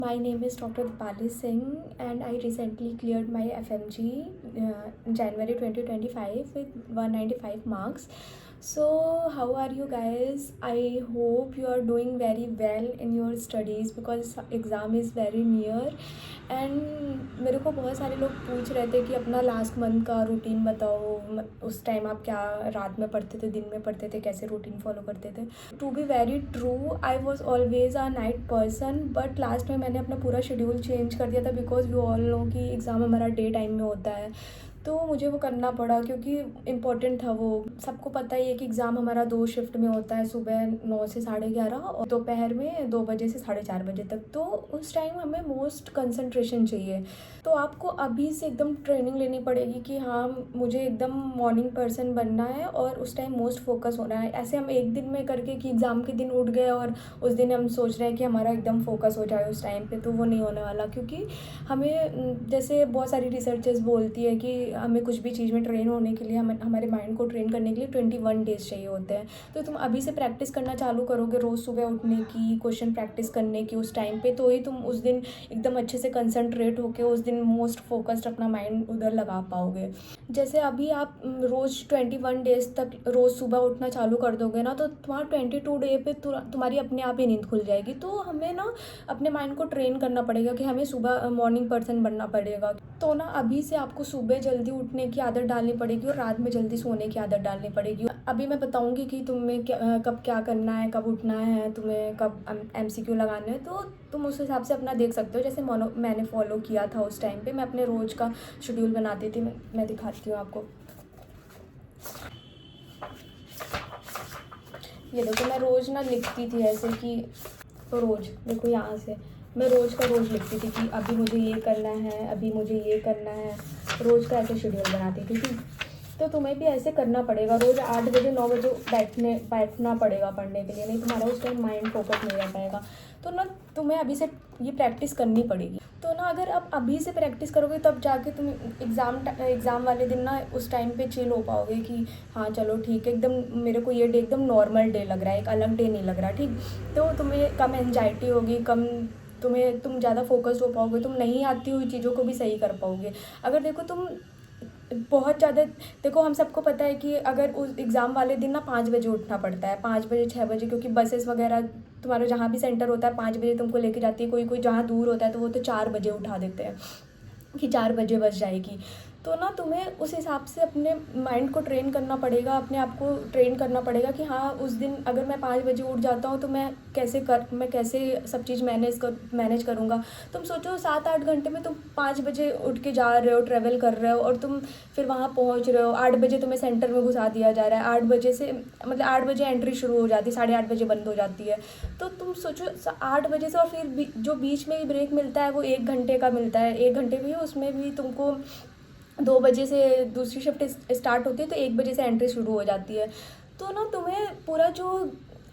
My name is Dr. Dipali Singh and I recently cleared my FMG in January 2025 with 195 marks. So, how are you guys? I hope you are doing very well in your studies because exam is very near. And मेरे को बहुत सारे लोग पूछ रहे थे कि अपना लास्ट मंथ का रूटीन बताओ, उस टाइम आप क्या रात में पढ़ते थे, दिन में पढ़ते थे, कैसे रूटीन फॉलो करते थे. To be very true, I was always a night person, but last में मैंने अपना पूरा शेड्यूल चेंज कर दिया था बिकॉज वी ऑल नो कि एग्ज़ाम हमारा डे टाइम में होता है. तो मुझे वो करना पड़ा क्योंकि इम्पोर्टेंट था वो. सबको पता ही है कि एग्ज़ाम हमारा 2 शिफ्ट में होता है, सुबह 9 से 11:30 और दोपहर में 2 बजे से 4:30 बजे तक. तो उस टाइम हमें मोस्ट कंसंट्रेशन चाहिए. तो आपको अभी से एकदम ट्रेनिंग लेनी पड़ेगी कि हाँ, मुझे एकदम मॉर्निंग पर्सन बनना है और उस टाइम मोस्ट फोकस होना है. ऐसे हम एक दिन में करके कि एग्ज़ाम के दिन उठ गए और उस दिन हम सोच रहे हैं कि हमारा एकदम फोकस हो जाए उस टाइम पे, तो वो नहीं होने वाला. क्योंकि हमें जैसे बहुत सारी रिसर्चेस बोलती है कि हमें कुछ भी चीज़ में ट्रेन होने के लिए, हमारे माइंड को ट्रेन करने के लिए 21 डेज़ चाहिए होते हैं. तो तुम अभी से प्रैक्टिस करना चालू करोगे रोज़ सुबह उठने की, क्वेश्चन प्रैक्टिस करने की उस टाइम पे, तो ही तुम उस दिन एकदम अच्छे से कंसंट्रेट होकर उस दिन मोस्ट फोकस्ड अपना माइंड उधर लगा पाओगे. जैसे अभी आप रोज़ 21 डेज़ तक रोज़ सुबह उठना चालू कर दोगे ना, तो तुम्हारा 22 डे पे तुम्हारी अपने आप ही नींद खुल जाएगी. तो हमें ना अपने माइंड को ट्रेन करना पड़ेगा कि हमें सुबह मॉर्निंग पर्सन बनना पड़ेगा. तो ना अभी से आपको सुबह जल्दी उठने की आदत डालनी पड़ेगी और रात में जल्दी सोने की आदत डालनी पड़ेगी. अभी मैं बताऊंगी कि तुम्हें कब क्या करना है, कब उठना है, तुम्हें कब MCQ लगाने हैं. तो तुम उस हिसाब से अपना देख सकते हो. जैसे मैंने फॉलो किया था उस टाइम पे, मैं अपने रोज़ का शेड्यूल बनाती थी. मैं दिखाती हूँ आपको. ये देखो, मैं रोज़ ना लिखती थी ऐसे कि रोज़ देखो यहाँ से मैं रोज़ का रोज़ लिखती थी कि अभी मुझे ये करना है, अभी मुझे ये करना है. रोज़ का ऐसे शेड्यूल बनाती थी. ठीक, तो तुम्हें भी ऐसे करना पड़ेगा. रोज़ 8 बजे 9 बजे बैठना पड़ेगा पढ़ने के लिए, नहीं तुम्हारा उस टाइम माइंड फोकस नहीं रह पाएगा. तो ना तुम्हें अभी से ये प्रैक्टिस करनी पड़ेगी. तो ना अगर आप अभी से प्रैक्टिस करोगे तब जाके तुम एग्ज़ाम वाले दिन ना उस टाइम पे चिल हो पाओगे कि हाँ चलो ठीक है, एकदम मेरे को ये डे एकदम नॉर्मल डे लग रहा है, एक अलग डे नहीं लग रहा. ठीक, तो तुम्हें कम एंजाइटी होगी, तुम ज़्यादा फोकस्ड हो पाओगे, तुम नहीं आती हुई चीज़ों को भी सही कर पाओगे. अगर देखो तुम बहुत ज़्यादा, देखो हम सबको पता है कि अगर उस एग्ज़ाम वाले दिन ना 5 बजे उठना पड़ता है, 5 बजे 6 बजे, क्योंकि बसेस वगैरह तुम्हारा जहाँ भी सेंटर होता है 5 बजे तुमको लेके जाती है. कोई जहाँ दूर होता है तो वो तो 4 बजे उठा देते हैं कि 4 बजे बस जाएगी. तो ना तुम्हें उस हिसाब से अपने माइंड को ट्रेन करना पड़ेगा, अपने आप को ट्रेन करना पड़ेगा कि हाँ उस दिन अगर मैं 5 बजे उठ जाता हूँ तो मैं कैसे सब चीज़ मैनेज करूँगा. तुम सोचो 7-8 घंटे में तुम 5 बजे उठ के जा रहे हो, ट्रैवल कर रहे हो और तुम फिर वहाँ पहुँच रहे हो. 8 बजे तुम्हें सेंटर में घुसा दिया जा रहा है. 8 बजे से मतलब 8 बजे एंट्री शुरू हो जाती है, 8:30 बजे बंद हो जाती है. तो तुम सोचो 8 बजे से और फिर जो बीच में ब्रेक मिलता है वो 1 घंटे का मिलता है. 1 घंटे भी उसमें भी तुमको 2 बजे से दूसरी शिफ्ट स्टार्ट होती है तो 1 बजे से एंट्री शुरू हो जाती है. तो ना तुम्हें पूरा जो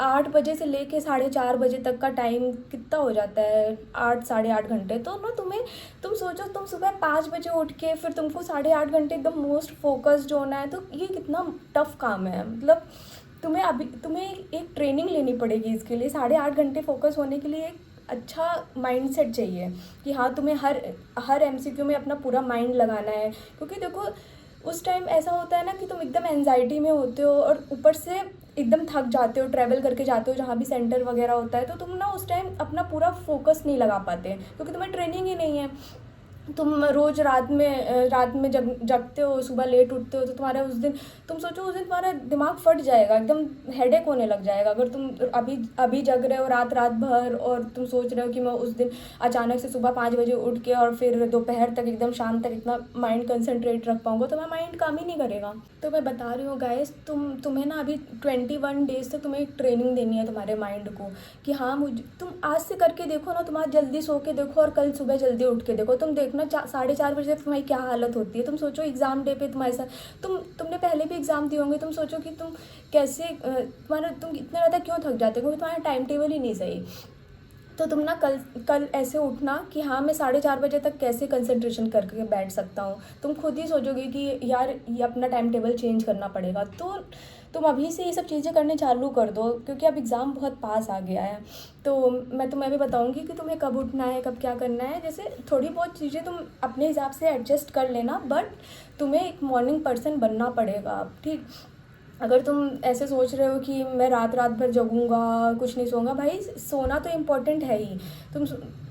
8 बजे से लेके 4:30 बजे तक का टाइम कितना हो जाता है, 8 साढ़े 8 घंटे. तो ना तुम सोचो तुम सुबह 5 बजे उठ के फिर तुमको 8.5 घंटे एकदम मोस्ट फोकस्ड होना है. तो ये कितना टफ काम है. मतलब तुम्हें एक ट्रेनिंग लेनी पड़ेगी इसके लिए. 8.5 घंटे फोकस होने के लिए एक अच्छा माइंडसेट चाहिए कि हाँ तुम्हें हर MCQ में अपना पूरा माइंड लगाना है. क्योंकि देखो उस टाइम ऐसा होता है ना कि तुम एकदम एंजाइटी में होते हो और ऊपर से एकदम थक जाते हो, ट्रैवल करके जाते हो जहाँ भी सेंटर वगैरह होता है. तो तुम ना उस टाइम अपना पूरा फोकस नहीं लगा पाते क्योंकि तुम्हें ट्रेनिंग ही नहीं है. तुम रोज़ रात में जगते हो, सुबह लेट उठते हो. तो तुम्हारा उस दिन तुम सोचो उस दिन तुम्हारा दिमाग फट जाएगा, एकदम हेडेक होने लग जाएगा. अगर तुम अभी जग रहे हो रात भर और तुम सोच रहे हो कि मैं उस दिन अचानक से सुबह 5 बजे उठ के और फिर दोपहर तक एकदम शाम तक इतना माइंड कंसंट्रेट रख पाऊँगा, तो मेरा माइंड काम ही नहीं करेगा. तो मैं बता रही हूँ गाइस, तुम्हें ना अभी 21 डेज़ तक तुम्हें एक ट्रेनिंग देनी है तुम्हारे माइंड को कि हाँ तुम आज से करके देखो ना. तुम्हारा जल्दी सो के देखो और कल सुबह जल्दी उठ के देखो. तुम देखना 4:30 बजे तुम्हारी क्या हालत होती है. तुम सोचो एग्ज़ाम डे पे तुम्हारे साथ तुमने पहले भी एग्ज़ाम दिए होंगे. तुम सोचो कि तुम इतना ज़्यादा क्यों थक जाते हो, क्योंकि तुम्हारा टाइम टेबल ही नहीं सही. तो तुम ना कल कल ऐसे उठना कि हाँ मैं 4:30 बजे तक कैसे कंसंट्रेशन करके बैठ सकता हूँ। तुम खुद ही सोचोगे कि यार ये अपना टाइम टेबल चेंज करना पड़ेगा। तो तुम अभी से ये सब चीज़ें करने चालू कर दो, क्योंकि अब एग्ज़ाम बहुत पास आ गया है। तो मैं तुम्हें भी बताऊँगी कि तुम्हें कब उठना है, कब क्या करना है। जैसे थोड़ी बहुत चीज़ें तुम अपने हिसाब से एडजस्ट कर लेना, बट तुम्हें एक मॉर्निंग पर्सन बनना पड़ेगा अब, ठीक। अगर तुम ऐसे सोच रहे हो कि मैं रात रात भर जगूंगा, कुछ नहीं सोऊंगा, भाई सोना तो इम्पोर्टेंट है ही। तुम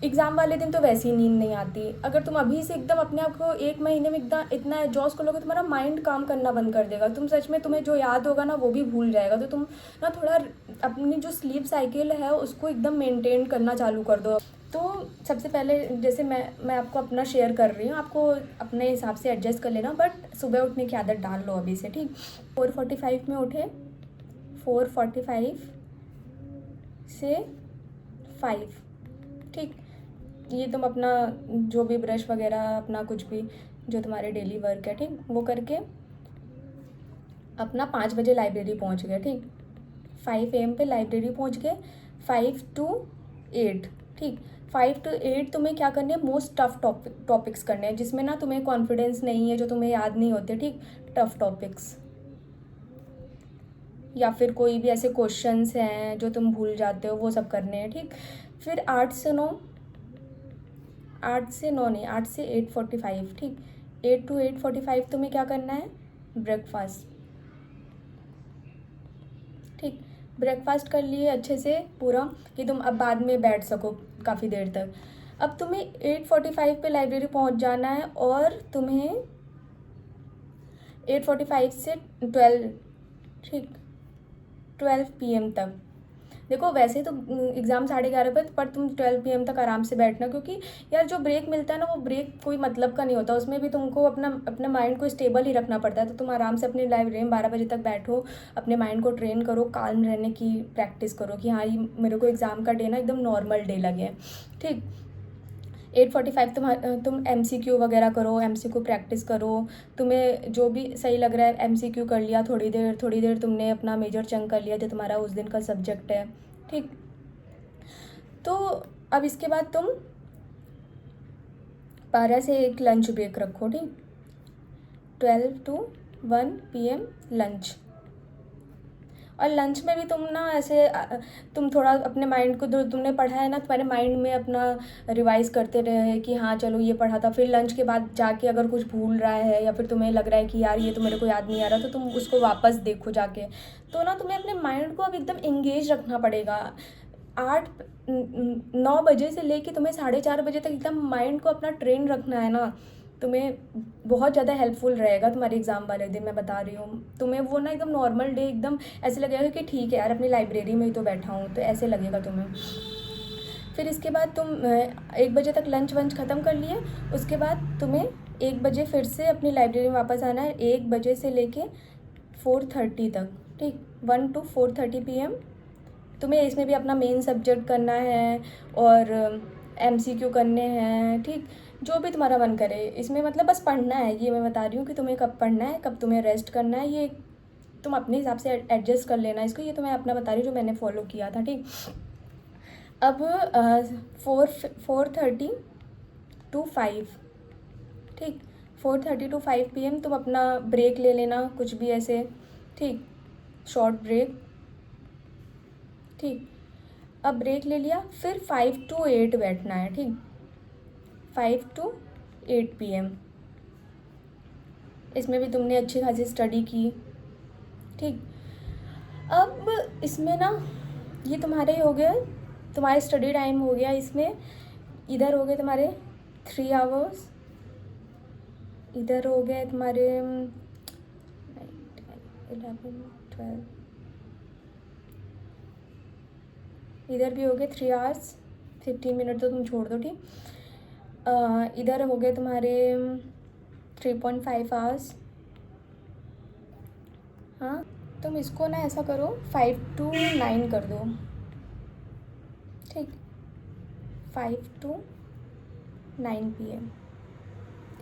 एग्ज़ाम वाले दिन तो वैसे ही नींद नहीं आती। अगर तुम अभी से एकदम अपने आप को 1 महीने में एकदम इतना एडजस्ट करोगे, तुम्हारा माइंड काम करना बंद कर देगा। तुम सच में, तुम्हें जो याद होगा ना वो भी भूल जाएगा। तो तुम ना थोड़ा अपनी जो स्लीप साइकिल है उसको एकदम मेंटेन करना चालू कर दो। तो सबसे पहले जैसे मैं आपको अपना शेयर कर रही हूँ, आपको अपने हिसाब से एडजस्ट कर लेना, बट सुबह उठने की आदत डाल लो अभी से, ठीक। 4:45 में उठे, 4:45 से 5, ठीक। ये तुम अपना जो भी ब्रश वगैरह, अपना कुछ भी जो तुम्हारे डेली वर्क है, ठीक, वो करके अपना 5 बजे लाइब्रेरी पहुंच गए, ठीक। 5 AM पे लाइब्रेरी पहुंच गए। 5 to 8, ठीक। 5 to 8 तुम्हें क्या करने हैं, मोस्ट टफ टॉपिक्स करने हैं, जिसमें ना तुम्हें कॉन्फिडेंस नहीं है, जो तुम्हें याद नहीं होते, ठीक। टफ टॉपिक्स या फिर कोई भी ऐसे क्वेश्चंस हैं जो तुम भूल जाते हो, वो सब करने हैं, ठीक। फिर 8 से 9, 8 से 9 नहीं, 8 से 8:45, ठीक। 8 to 8:45 तुम्हें क्या करना है, ब्रेकफास्ट, ठीक। ब्रेकफास्ट कर लिए अच्छे से पूरा, कि तुम अब बाद में बैठ सको काफ़ी देर तक। अब तुम्हें 8:45 पे लाइब्रेरी पहुंच जाना है, और तुम्हें 8:45 से 12, ठीक, 12 PM तक। देखो वैसे तो एग्ज़ाम 11:30 पर तुम 12 PM तक आराम से बैठना, क्योंकि यार जो ब्रेक मिलता है ना, वो ब्रेक कोई मतलब का नहीं होता। उसमें भी तुमको अपने माइंड को स्टेबल ही रखना पड़ता है। तो तुम आराम से अपनी लाइब्रेरी में 12 बजे तक बैठो, अपने माइंड को ट्रेन करो, काल्म रहने की प्रैक्टिस करो कि हाँ ये मेरे को एग्ज़ाम का डे ना एकदम नॉर्मल डे लगे, ठीक। 8:45 तुम MCQ वगैरह करो, MCQ प्रैक्टिस करो। तुम्हें जो भी सही लग रहा है, MCQ कर लिया, थोड़ी देर तुमने अपना मेजर चंक कर लिया जो तुम्हारा उस दिन का सब्जेक्ट है, ठीक। तो अब इसके बाद तुम 12 से 1 लंच ब्रेक रखो, ठीक। 12 to 1 PM लंच। और लंच में भी तुम ना ऐसे तुम थोड़ा अपने माइंड को, जो तुमने पढ़ा है ना, तुम्हारे माइंड में अपना रिवाइज करते रहे कि हाँ चलो ये पढ़ा था। फिर लंच के बाद जाके अगर कुछ भूल रहा है, या फिर तुम्हें लग रहा है कि यार ये तो मेरे को याद नहीं आ रहा, तो तुम उसको वापस देखो जाके। तो ना तुम्हें अपने माइंड को अब एकदम एंगेज रखना पड़ेगा। 9 बजे से लेके तुम्हें 4:30 बजे तक एकदम माइंड को अपना ट्रेन रखना है ना। तुम्हें बहुत ज़्यादा हेल्पफुल रहेगा तुम्हारे एग्ज़ाम वाले दिन, मैं बता रही हूँ। तुम्हें वो ना एकदम नॉर्मल डे एकदम ऐसे लगेगा कि ठीक है यार अपनी लाइब्रेरी में ही तो बैठा हूँ, तो ऐसे लगेगा तुम्हें। फिर इसके बाद तुम 1 बजे तक लंच वंच ख़त्म कर लिए। उसके बाद तुम्हें 1 बजे फिर से अपनी लाइब्रेरी में वापस आना है, 1 बजे से लेके 4:30 तक, ठीक। 1 to 4:30 PM तुम्हें इसमें भी अपना मेन सब्जेक्ट करना है, और MCQ करने हैं, ठीक। जो भी तुम्हारा मन करे इसमें, मतलब बस पढ़ना है। ये मैं बता रही हूँ कि तुम्हें कब पढ़ना है, कब तुम्हें रेस्ट करना है, ये तुम अपने हिसाब से एडजस्ट कर लेना इसको। ये तो मैं अपना बता रही हूँ जो मैंने फॉलो किया था, ठीक। अब 4:30 to 5, ठीक। 4:30 to 5 PM तुम अपना ब्रेक ले लेना, कुछ भी ऐसे, ठीक, शॉर्ट ब्रेक, ठीक। अब ब्रेक ले लिया, फिर 5 to 8 बैठना है, ठीक। 5 to 8 PM इसमें भी तुमने अच्छी खासी स्टडी की, ठीक। अब इसमें ना ये तुम्हारे हो गए, तुम्हारे स्टडी टाइम हो गया। इसमें इधर हो गए तुम्हारे 3 आवर्स, इधर हो गए तुम्हारे 11, 12, इधर भी हो गए 3 hours 15 मिनट, तो तुम छोड़ दो, ठीक। इधर हो गए तुम्हारे 3.5 hours। हाँ, तुम इसको ना ऐसा करो 5 to 9 कर दो, ठीक। 5 to 9 PM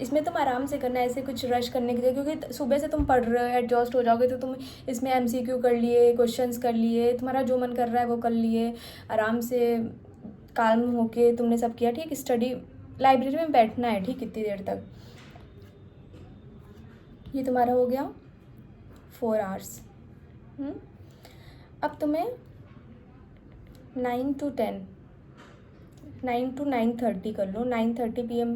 इसमें तुम आराम से करना है, ऐसे कुछ रश करने के लिए, क्योंकि सुबह से तुम पढ़ रहे हो, एडजस्ट हो जाओगे। तो तुम इसमें MCQ कर लिए, क्वेश्चंस कर लिए, तुम्हारा जो मन कर रहा है वो कर लिए, आराम से काल्म होके तुमने सब किया, ठीक। स्टडी लाइब्रेरी में बैठना है, ठीक, कितनी देर तक। ये तुम्हारा हो गया 4 आवर्स। अब तुम्हें 9 to 10, 9 to 9:30 कर लो, 9:30 PM।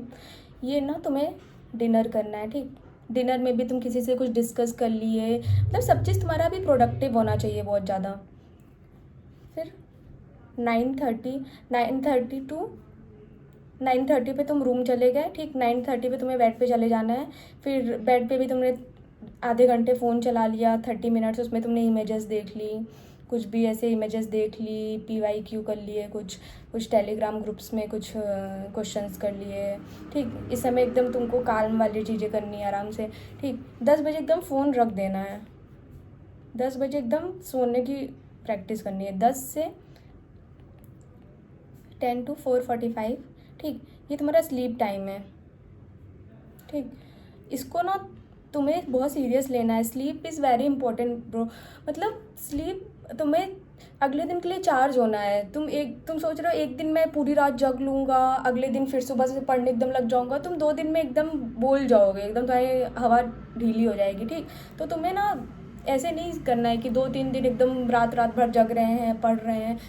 ये ना तुम्हें डिनर करना है, ठीक। डिनर में भी तुम किसी से कुछ डिस्कस कर लिए, मतलब सब चीज़ तुम्हारा भी प्रोडक्टिव होना चाहिए बहुत ज़्यादा। फिर 9:30 to 9:30 पे तुम रूम चले गए, ठीक। 9:30 पे तुम्हें बेड पे चले जाना है। फिर बेड पे भी तुमने आधे घंटे फ़ोन चला लिया, 30 मिनट्स, उसमें तुमने इमेजेस देख ली, कुछ भी ऐसे इमेजेस देख ली, PYQ कर लिए, कुछ टेलीग्राम ग्रुप्स में कुछ क्वेश्चंस कर लिए, ठीक। इस समय एकदम तुमको काल्म वाली चीज़ें करनी है आराम से, ठीक। 10 बजे एकदम फ़ोन रख देना है, 10 बजे एकदम सोने की प्रैक्टिस करनी है। 10 से 10 to 4:45, ठीक। ये तुम्हारा स्लीप टाइम है, ठीक। इसको ना तुम्हें बहुत सीरियस लेना है। Sleep is very important bro. मतलब स्लीप तुम्हें अगले दिन के लिए चार्ज होना है। तुम सोच रहे हो एक दिन मैं पूरी रात जग लूँगा, अगले दिन फिर सुबह से पढ़ने एकदम लग जाऊँगा, तुम 2 दिन में एकदम बोल जाओगे, एकदम तुम्हारी हवा ढीली हो जाएगी, ठीक। तो तुम्हें ना ऐसे नहीं करना है कि 2-3 दिन एकदम रात भर जग रहे हैं, पढ़ रहे हैं।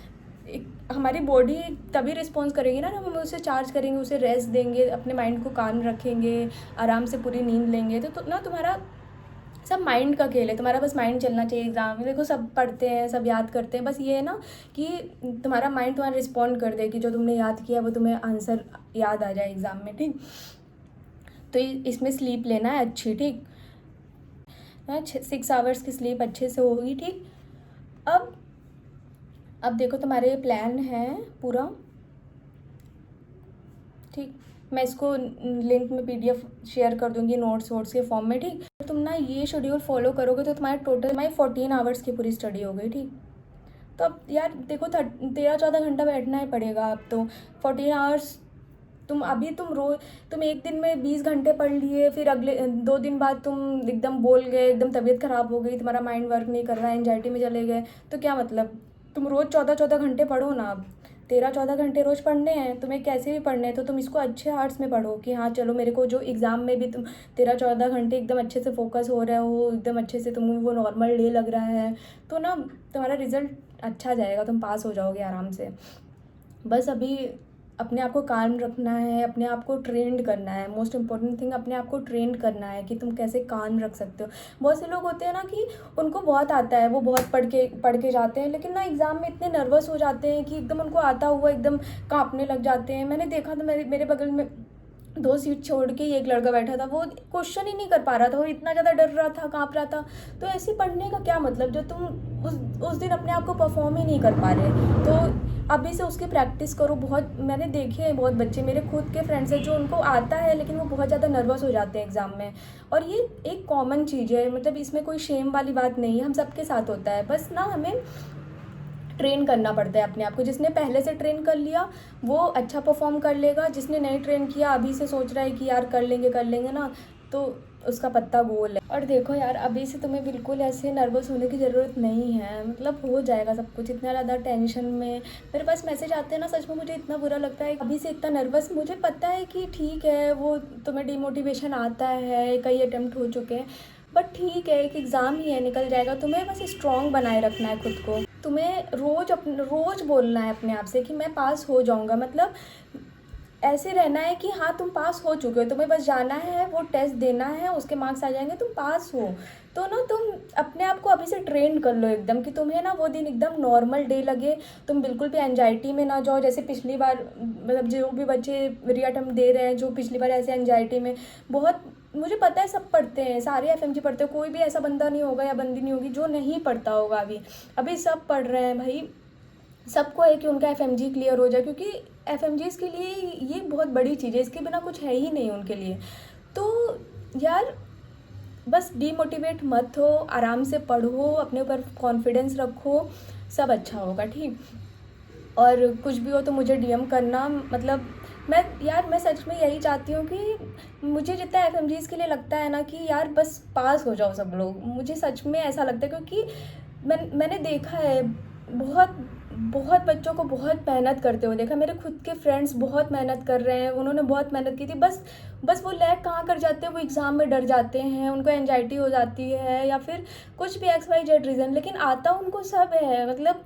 हमारी बॉडी तभी रिस्पॉन्स करेगी ना, हम उसे चार्ज करेंगे, उसे रेस्ट देंगे, अपने माइंड को काम रखेंगे, आराम से पूरी नींद लेंगे, तो ना तुम्हारा सब माइंड का खेल है। तुम्हारा बस माइंड चलना चाहिए एग्ज़ाम में। देखो सब पढ़ते हैं, सब याद करते हैं, बस ये है ना कि तुम्हारा माइंड तुम्हारा रिस्पॉन्ड कर दे कि जो तुमने याद किया वो तुम्हें आंसर याद आ जाए एग्ज़ाम में, ठीक। तो इसमें स्लीप लेना है अच्छी, ठीक। 6 आवर्स की स्लीप अच्छे से होगी, ठीक। अब देखो तुम्हारे प्लान है पूरा, ठीक। मैं इसको लिंक में PDF शेयर कर दूंगी नोट्स के फॉर्म में, ठीक। तुम ना ये शेड्यूल फॉलो करोगे तो तुम्हारे टोटल 14 आवर्स की पूरी स्टडी हो गई, ठीक। तो अब यार देखो 13-14 घंटा बैठना ही पड़ेगा अब तो। 14 आवर्स तुम एक दिन में 20 घंटे पढ़ लिए, फिर अगले 2 दिन बाद तुम एकदम बोल गए, एकदम तबीयत ख़राब हो गई, तुम्हारा माइंड वर्क नहीं कर रहा है, एंजाइटी में चले गए, तो क्या मतलब। तुम रोज़ 14-14 घंटे पढ़ो ना। अब 13-14 घंटे रोज़ पढ़ने हैं तुम्हें, कैसे भी पढ़ने हैं, तो तुम इसको अच्छे आर्ट्स में पढ़ो कि हाँ चलो मेरे को जो एग्ज़ाम में भी तुम 13-14 घंटे एकदम अच्छे से फोकस हो रहे हो, एकदम अच्छे से तुम्हें वो नॉर्मल डे लग रहा है, तो ना तुम्हारा रिज़ल्ट अच्छा जाएगा, तुम पास हो जाओगे आराम से। बस अभी अपने आप को काम रखना है, अपने आप को ट्रेंड करना है। मोस्ट इम्पॉर्टेंट थिंग अपने आप को ट्रेंड करना है कि तुम कैसे काम रख सकते हो। बहुत से लोग होते हैं ना कि उनको बहुत आता है, वो बहुत पढ़ के जाते हैं, लेकिन ना एग्ज़ाम में इतने नर्वस हो जाते हैं कि एकदम उनको आता हुआ एकदम काँपने लग जाते हैं। मैंने देखा था मेरे बगल में 2 सीट छोड़ के एक लड़का बैठा था, वो क्वेश्चन ही नहीं कर पा रहा था, वो इतना ज़्यादा डर रहा था, काँप रहा था। तो ऐसे पढ़ने का क्या मतलब जब तुम उस दिन अपने आप को परफॉर्म ही नहीं कर पा रहे। तो अभी से उसकी प्रैक्टिस करो। बहुत मैंने देखे हैं, बहुत बच्चे मेरे खुद के फ्रेंड्स हैं जो उनको आता है लेकिन वो बहुत ज़्यादा नर्वस हो जाते हैं एग्ज़ाम में। और ये एक कॉमन चीज़ है, मतलब इसमें कोई शेम वाली बात नहीं है, हम सबके साथ होता है। बस ना हमें ट्रेन करना पड़ता है अपने आप को। जिसने पहले से ट्रेन कर लिया वो अच्छा परफॉर्म कर लेगा, जिसने नहीं ट्रेन किया अभी से सोच रहा है कि यार कर लेंगे ना, तो उसका पत्ता गोल है। और देखो यार अभी से तुम्हें बिल्कुल ऐसे नर्वस होने की ज़रूरत नहीं है, मतलब हो जाएगा सब कुछ। इतना ज़्यादा टेंशन में मेरे पास मैसेज आते हैं ना, सच में मुझे इतना बुरा लगता है अभी से इतना नर्वस। मुझे पता है कि ठीक है वो तुम्हें डिमोटिवेशन आता है, कई अटैम्प्ट हो चुके हैं, बट ठीक है एक एग्ज़ाम ही है, निकल जाएगा। तुम्हें बस स्ट्रॉन्ग बनाए रखना है खुद को। तुम्हें रोज़ बोलना है अपने आप से कि मैं पास हो जाऊंगा। मतलब ऐसे रहना है कि हाँ तुम पास हो चुके हो, तुम्हें बस जाना है, वो टेस्ट देना है, उसके मार्क्स आ जाएंगे, तुम पास हो। तो ना तुम अपने आप को अभी से ट्रेन कर लो एकदम कि तुम्हें ना वो दिन एकदम नॉर्मल डे लगे, तुम बिल्कुल भी एंजाइटी में ना जाओ। जैसे पिछली बार मतलब जो भी बच्चे री अटेम्प्ट दे रहे हैं, जो पिछली बार ऐसे एंजाइटी में बहुत, मुझे पता है सब पढ़ते हैं, सारे FMG पढ़ते हैं, कोई भी ऐसा बंदा नहीं होगा या बंदी नहीं होगी जो नहीं पढ़ता होगा। अभी सब पढ़ रहे हैं भाई, सबको है कि उनका FMG क्लियर हो जाए, क्योंकि FMGs के लिए ये बहुत बड़ी चीज़ है, इसके बिना कुछ है ही नहीं उनके लिए। तो यार बस डीमोटिवेट मत हो, आराम से पढ़ो, अपने ऊपर कॉन्फिडेंस रखो, सब अच्छा होगा, ठीक। और कुछ भी हो तो मुझे DM करना। मतलब मैं सच में यही चाहती हूँ कि मुझे जितना FMGs के लिए लगता है ना कि यार बस पास हो जाओ सब लोग, मुझे सच में ऐसा लगता है। क्योंकि मैंने देखा है बहुत बहुत बच्चों को बहुत मेहनत करते हुए देखा, मेरे खुद के फ्रेंड्स बहुत मेहनत कर रहे हैं, उन्होंने बहुत मेहनत की थी, बस वो लैग कहाँ कर जाते हैं, वो एग्ज़ाम में डर जाते हैं, उनको एंजाइटी हो जाती है या फिर कुछ भी एक्स वाई जेड रीज़न, लेकिन आता उनको सब है। मतलब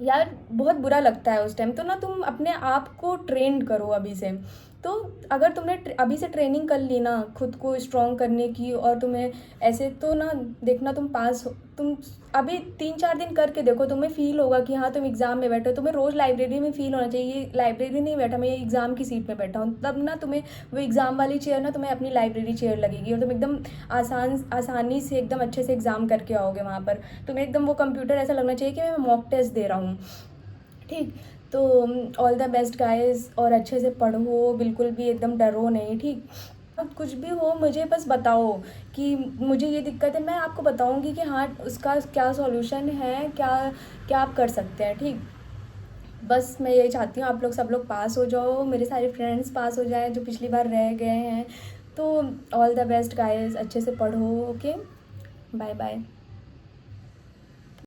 यार बहुत बुरा लगता है उस टाइम। तो ना तुम अपने आप को ट्रेन करो अभी से। तो अगर तुमने अभी से ट्रेनिंग कर ली ना खुद को स्ट्रॉन्ग करने की, और तुम्हें ऐसे तो ना देखना तुम पास हो, तुम अभी 3-4 दिन करके देखो, तुम्हें फ़ील होगा कि हाँ तुम एग्ज़ाम में बैठे हो। तुम्हें रोज़ लाइब्रेरी में फ़ील होना चाहिए ये लाइब्रेरी नहीं बैठा मैं, ये एग्ज़ाम की सीट में बैठा हूँ। तब ना तुम्हें वो एग्ज़ाम वाली चेयर ना तुम्हें अपनी लाइब्रेरी चेयर लगेगी, और तुम एकदम आसानी से एकदम अच्छे से एग्ज़ाम करके आओगे वहाँ पर। तुम्हें एकदम वो कंप्यूटर ऐसा लगना चाहिए कि मैं मॉक टेस्ट दे रहा हूँ। ठीक, तो ऑल द बेस्ट गाइस, और अच्छे से पढ़ो, बिल्कुल भी एकदम डरो नहीं। ठीक, अब कुछ भी हो मुझे बस बताओ कि मुझे ये दिक्कत है, मैं आपको बताऊंगी कि हाँ उसका क्या सॉल्यूशन है, क्या क्या आप कर सकते हैं। ठीक, बस मैं यही चाहती हूँ आप लोग सब लोग पास हो जाओ, मेरे सारे फ्रेंड्स पास हो जाए जो पिछली बार रह गए हैं। तो ऑल द बेस्ट गाइस, अच्छे से पढ़ो। Okay, bye bye.